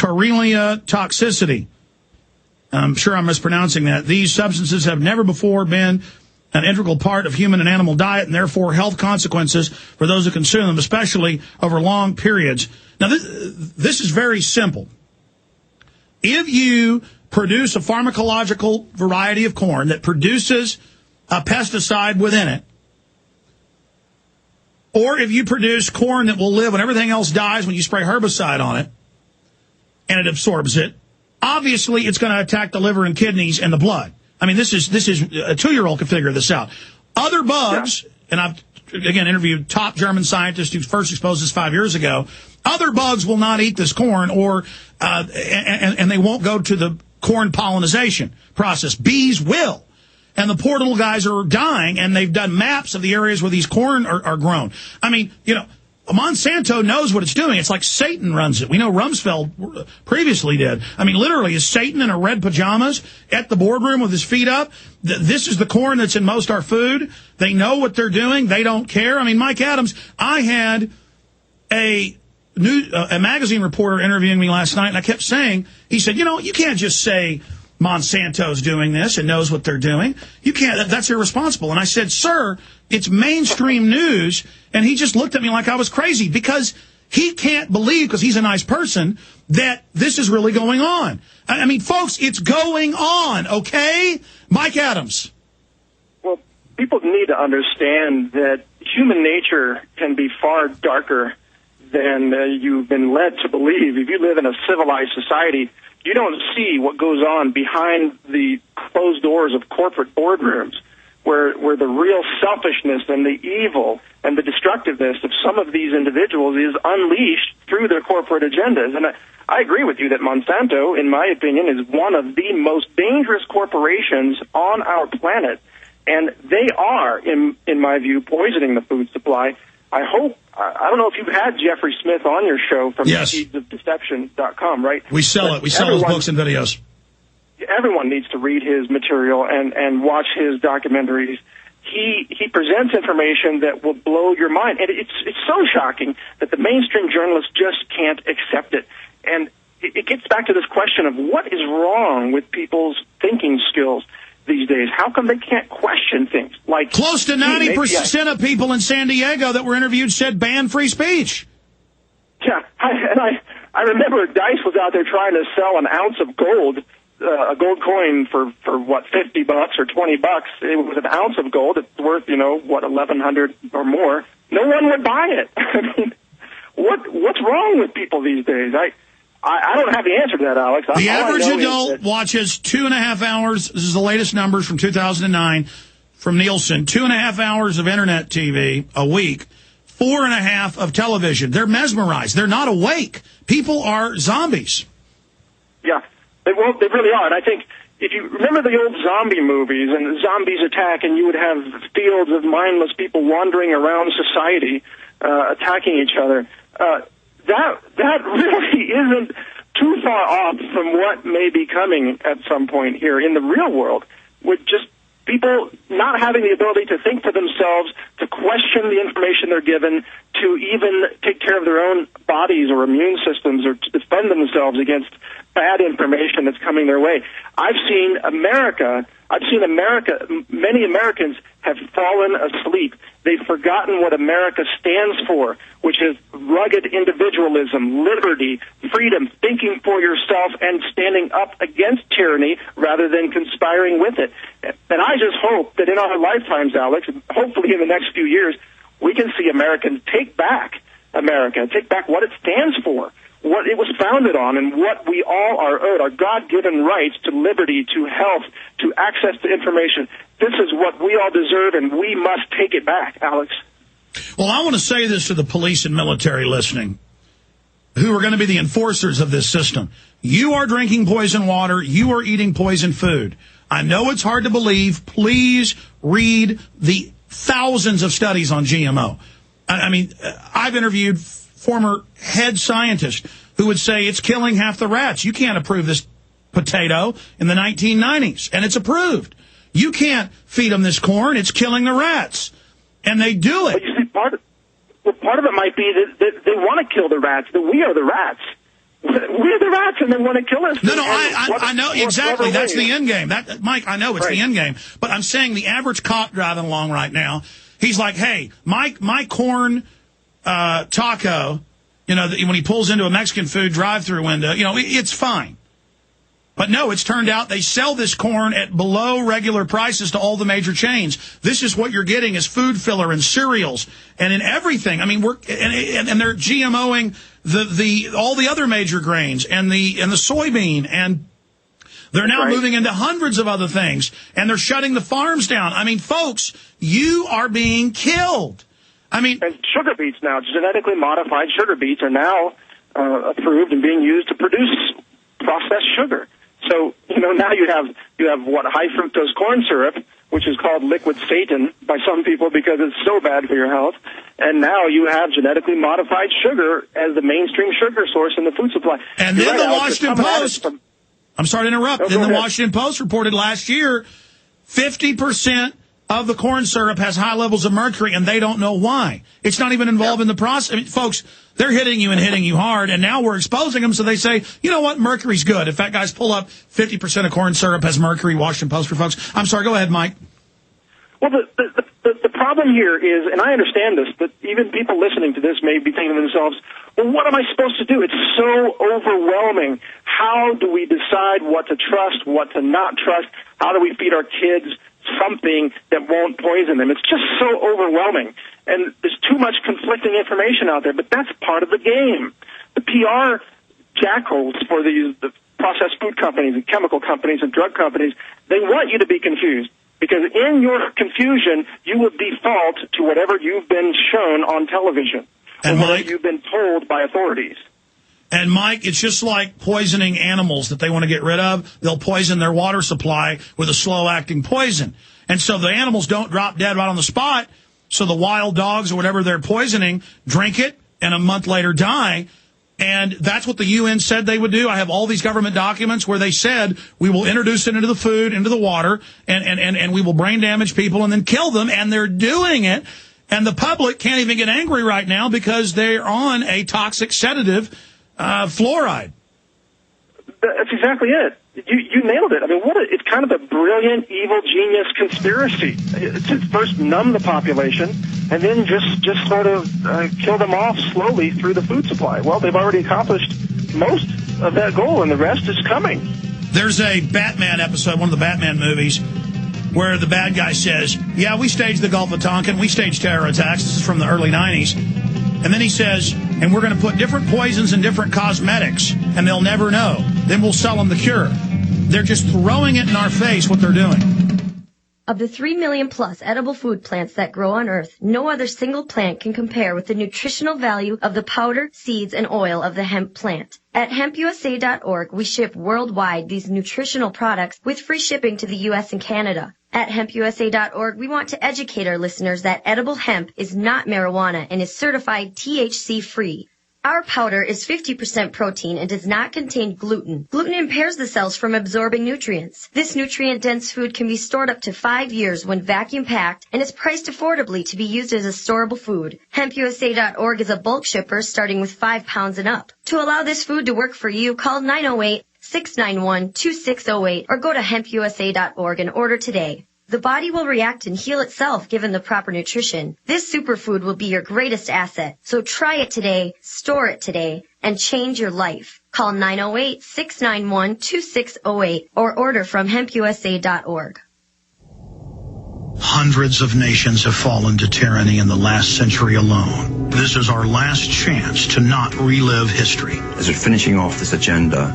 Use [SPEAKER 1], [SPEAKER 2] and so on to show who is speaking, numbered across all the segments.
[SPEAKER 1] Carelia toxicity. I'm sure I'm mispronouncing that. These substances have never before been an integral part of human and animal diet, and therefore health consequences for those who consume them, especially over long periods. Now, this is very simple. If you produce a pharmacological variety of corn that produces a pesticide within it, or if you produce corn that will live when everything else dies when you spray herbicide on it, and it absorbs it, obviously it's going to attack the liver and kidneys and the blood. I mean, this is a 2-year-old can figure this out. Other bugs, and I've, again, interviewed top German scientists who first exposed this 5 years ago, other bugs will not eat this corn, or and they won't go to the corn pollinization process. Bees will. And the poor little guys are dying, and they've done maps of the areas where these corn are grown. I mean, you know, Monsanto knows what it's doing. It's like Satan runs it. We know Rumsfeld previously did. I mean, literally, is Satan in a red pajamas at the boardroom with his feet up? This is the corn that's in most our food. They know what they're doing. They don't care. I mean, Mike Adams, I had a magazine reporter interviewing me last night, and I kept saying, he said, you know, you can't just say Monsanto's doing this and knows what they're doing. You can't, that's irresponsible. And I said, sir, it's mainstream news. And he just looked at me like I was crazy, because he can't believe, because he's a nice person, that this is really going on. I mean, folks, it's going on, okay? Mike Adams.
[SPEAKER 2] Well, people need to understand that human nature can be far darker than you've been led to believe. If you live in a civilized society, you don't see what goes on behind the closed doors of corporate boardrooms, where the real selfishness and the evil and the destructiveness of some of these individuals is unleashed through their corporate agendas. And I agree with you that Monsanto, in my opinion, is one of the most dangerous corporations on our planet. And they are, in my view, poisoning the food supply. I don't know if you've had Jeffrey Smith on your show from seedsofdeception.com, right?
[SPEAKER 1] We sell it. We sell his books and videos.
[SPEAKER 2] Everyone needs to read his material and watch his documentaries. He presents information that will blow your mind. And it's so shocking that the mainstream journalists just can't accept it. And it gets back to this question of what is wrong with people's thinking skills these days. How come they can't question things? Like,
[SPEAKER 1] close to 90% of people in San Diego that were interviewed said ban free speech.
[SPEAKER 2] Yeah, I remember Dice was out there trying to sell an ounce of gold, a gold coin for what, $50 or $20. It was an ounce of gold. It's worth, what, $1,100 or more. No one would buy it. I mean, what's wrong with people these days? I don't have the answer to that, Alex.
[SPEAKER 1] The average adult watches 2.5 hours. This is the latest numbers from 2009 from Nielsen. 2.5 hours of Internet TV a week, 4.5 of television. They're mesmerized. They're not awake. People are zombies.
[SPEAKER 2] Yeah, they really are. And I think if you remember the old zombie movies and zombies attack, and you would have fields of mindless people wandering around society, attacking each other, that really isn't too far off from what may be coming at some point here in the real world, with just people not having the ability to think for themselves, to question the information they're given, to even take care of their own bodies or immune systems, or to defend themselves against bad information that's coming their way. I've seen America, many Americans have fallen asleep. They've forgotten what America stands for, which is rugged individualism, liberty, freedom, thinking for yourself, and standing up against tyranny rather than conspiring with it. And I just hope that in our lifetimes, Alex, hopefully in the next few years, we can see Americans take back America, take back what it stands for, what it was founded on, and what we all are owed, our God-given rights to liberty, to health, to access to information. This is what we all deserve, and we must take it back, Alex.
[SPEAKER 1] Well, I want to say this to the police and military listening, who are going to be the enforcers of this system. You are drinking poison water. You are eating poison food. I know it's hard to believe. Please read the thousands of studies on GMO. I mean, I've interviewed former head scientist who would say it's killing half the rats. You can't approve this potato in the 1990s, and it's approved. You can't feed them this corn. It's killing the rats. And they do it.
[SPEAKER 2] But you see, part of it might be that they want to kill the rats, that we are the rats. We're the rats and then want to kill us.
[SPEAKER 1] No, I know exactly. That's the end game. Mike, I know it's the end game. But I'm saying the average cop driving along right now, he's like, hey, my corn taco, when he pulls into a Mexican food drive-through window, it's fine. But no, it's turned out they sell this corn at below regular prices to all the major chains. This is what you're getting as food filler in cereals and in everything. I mean, and they're GMOing all the other major grains and the soybean, and they're now moving into hundreds of other things, and they're shutting the farms down. I mean, folks, you are being killed. I mean,
[SPEAKER 2] and sugar beets now, genetically modified sugar beets are now approved and being used to produce processed sugar. So, now you have high fructose corn syrup, which is called liquid Satan by some people because it's so bad for your health. And now you have genetically modified sugar as the mainstream sugar source in the food supply.
[SPEAKER 1] And then the Washington Post, I'm sorry to interrupt, then the Washington Post reported last year 50% of the corn syrup has high levels of mercury, and they don't know why. It's not even involved in the process. I mean, folks, they're hitting you and hitting you hard, and now we're exposing them, so they say, you know what, mercury's good. In fact, guys, pull up 50% of corn syrup has mercury, Washington Post for folks. I'm sorry, go ahead, Mike.
[SPEAKER 2] Well, the problem here is, and I understand this, but even people listening to this may be thinking to themselves, well, what am I supposed to do? It's so overwhelming. How do we decide what to trust, what to not trust? How do we feed our kids something that won't poison them? It's just so overwhelming. And there's too much conflicting information out there, but that's part of the game. The PR jackals for the processed food companies and chemical companies and drug companies, they want you to be confused. Because in your confusion, you will default to whatever you've been shown on television
[SPEAKER 1] and
[SPEAKER 2] or whatever you've been told by authorities.
[SPEAKER 1] And, Mike, it's just like poisoning animals that they want to get rid of. They'll poison their water supply with a slow-acting poison. And so the animals don't drop dead right on the spot, so the wild dogs or whatever they're poisoning drink it and a month later die. And that's what the UN said they would do. I have all these government documents where they said we will introduce it into the food, into the water, and we will brain damage people and then kill them. And they're doing it. And the public can't even get angry right now because they're on a toxic sedative, fluoride.
[SPEAKER 2] That's exactly it. You nailed it. I mean, it's kind of a brilliant, evil genius conspiracy to first numb the population and then just sort of kill them off slowly through the food supply. Well, they've already accomplished most of that goal, and the rest is coming.
[SPEAKER 1] There's a Batman episode, one of the Batman movies, where the bad guy says, yeah, we staged the Gulf of Tonkin, we staged terror attacks. This is from the early 90s. And then he says, and we're going to put different poisons in different cosmetics, and they'll never know. Then we'll sell them the cure. They're just throwing it in our face what they're doing.
[SPEAKER 3] Of the 3 million plus edible food plants that grow on Earth, no other single plant can compare with the nutritional value of the powder, seeds, and oil of the hemp plant. At hempusa.org, we ship worldwide these nutritional products with free shipping to the U.S. and Canada. At hempusa.org, we want to educate our listeners that edible hemp is not marijuana and is certified THC-free. Our powder is 50% protein and does not contain gluten. Gluten impairs the cells from absorbing nutrients. This nutrient-dense food can be stored up to 5 years when vacuum-packed and is priced affordably to be used as a storable food. HempUSA.org is a bulk shipper starting with 5 pounds and up. To allow this food to work for you, call 908-691-2608 or go to hempusa.org and order today. The body will react and heal itself given the proper nutrition. This superfood will be your greatest asset. So try it today, store it today, and change your life. Call 908-691-2608 or order from hempusa.org.
[SPEAKER 4] Hundreds of nations have fallen to tyranny in the last century alone. This is our last chance to not relive history.
[SPEAKER 5] As we're finishing off this agenda,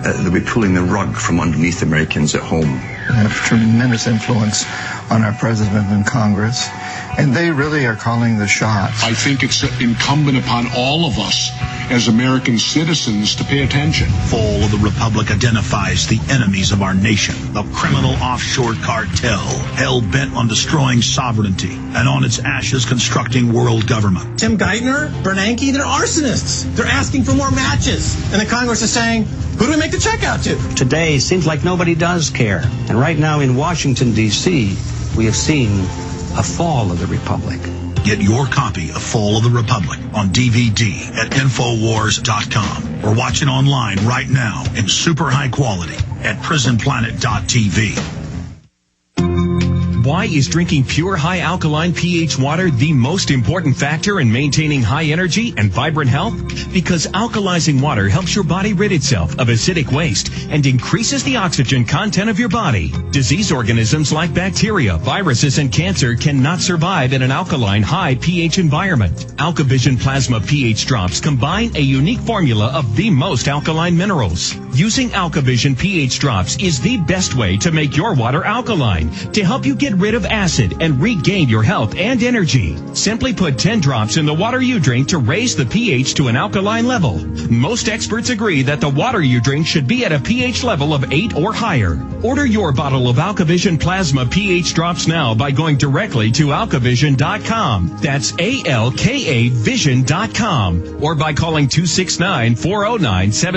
[SPEAKER 5] they'll be pulling the rug from underneath Americans at home.
[SPEAKER 6] They have tremendous influence on our president and Congress, and they really are calling the shots.
[SPEAKER 7] I think it's incumbent upon all of us as American citizens to pay attention.
[SPEAKER 4] Fall of the Republic identifies the enemies of our nation, the criminal offshore cartel, hell-bent on destroying sovereignty, and on its ashes constructing world government.
[SPEAKER 8] Tim Geithner, Bernanke, they're arsonists. They're asking for more matches. And the Congress is saying, who do we make the check out to?
[SPEAKER 9] Today seems like nobody does care. And right now in Washington, D.C., we have seen a fall of the Republic.
[SPEAKER 4] Get your copy of Fall of the Republic on DVD at Infowars.com or watch it online right now in super high quality at PrisonPlanet.tv.
[SPEAKER 10] Why is drinking pure high alkaline pH water the most important factor in maintaining high energy and vibrant health? Because alkalizing water helps your body rid itself of acidic waste and increases the oxygen content of your body. Disease organisms like bacteria, viruses, and cancer cannot survive in an alkaline high pH environment. AlkaVision Plasma pH drops combine a unique formula of the most alkaline minerals. Using AlkaVision pH drops is the best way to make your water alkaline to help you get rid of acid and regain your health and energy. Simply put 10 drops in the water you drink to raise the pH to an alkaline level. Most experts agree that the water you drink should be at a pH level of 8 or higher. Order your bottle of AlkaVision Plasma pH drops now by going directly to alkavision.com. That's ALKA Vision.com. Or by calling 269-409-7